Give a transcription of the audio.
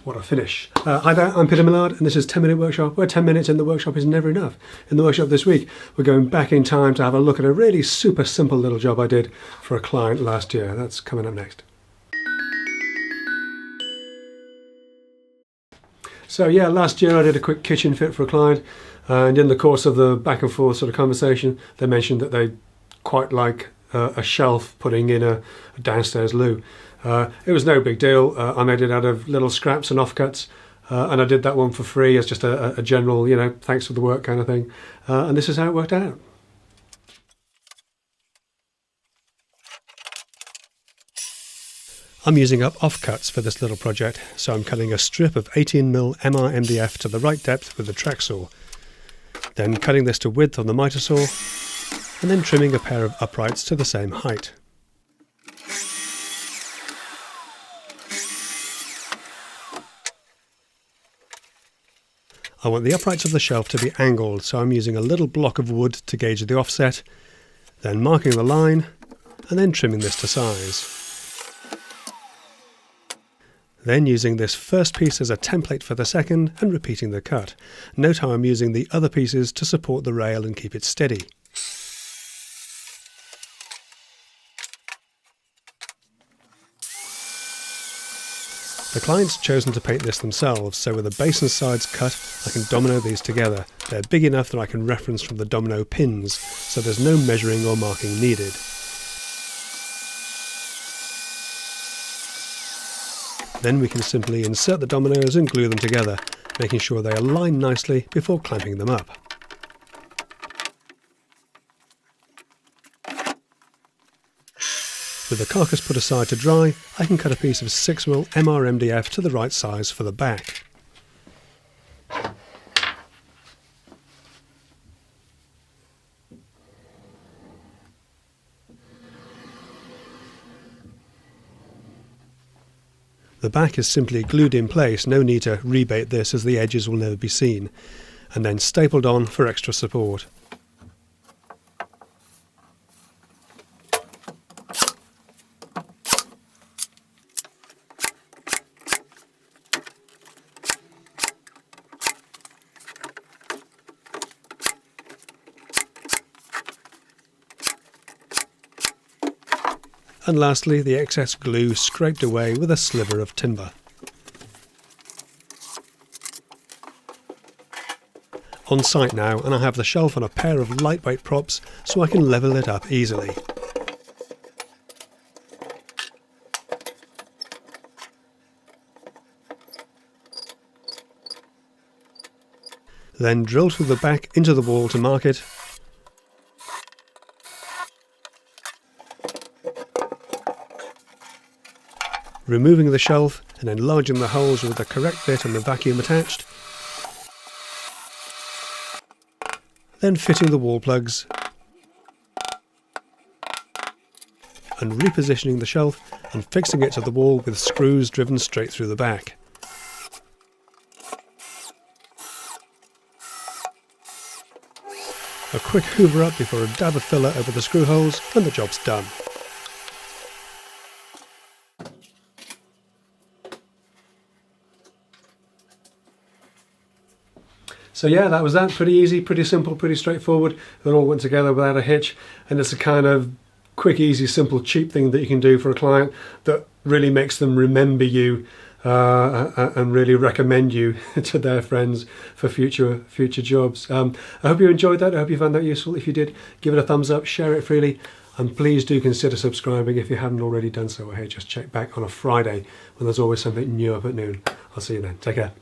what a finish. Hi there, I'm Peter Millard and this is 10 Minute Workshop, where 10 minutes in the workshop is never enough. In the workshop this week, we're going back in time to have a look at a really super simple little job I did for a client last year. That's coming up next. So yeah, last year I did a quick kitchen fit for a client, and in the course of the back and forth sort of conversation, they mentioned that they quite like a shelf putting in a downstairs loo. It was no big deal. I made it out of little scraps and offcuts, and I did that one for free as just a general, you know, thanks for the work kind of thing. And this is how it worked out. I'm using up offcuts for this little project, so I'm cutting a strip of 18mm MR MDF to the right depth with the track saw, then cutting this to width on the miter saw, and then trimming a pair of uprights to the same height. I want the uprights of the shelf to be angled, so I'm using a little block of wood to gauge the offset, then marking the line, and then trimming this to size. Then using this first piece as a template for the second and repeating the cut. Note how I'm using the other pieces to support the rail and keep it steady. The client's chosen to paint this themselves, so with the base and sides cut, I can domino these together. They're big enough that I can reference from the domino pins, so there's no measuring or marking needed. Then we can simply insert the dominoes and glue them together, making sure they align nicely before clamping them up. With the carcass put aside to dry, I can cut a piece of 6mm MR MDF to the right size for the back. The back is simply glued in place, no need to rebate this as the edges will never be seen, and then stapled on for extra support. And lastly, the excess glue scraped away with a sliver of timber. On site now, and I have the shelf on a pair of lightweight props so I can level it up easily. Then drill through the back into the wall to mark it. Removing the shelf and enlarging the holes with the correct bit and the vacuum attached. Then fitting the wall plugs and repositioning the shelf and fixing it to the wall with screws driven straight through the back. A quick hoover up before a dab of filler over the screw holes and the job's done. So yeah, that was that. Pretty easy, pretty simple, pretty straightforward. It all went together without a hitch, and it's a kind of quick, easy, simple, cheap thing that you can do for a client that really makes them remember you and really recommend you to their friends for future jobs. I hope you enjoyed that. I hope you found that useful. If you did, give it a thumbs up, share it freely, and please do consider subscribing if you haven't already done so. Hey, just check back on a Friday when there's always something new up at noon. I'll see you then. Take care.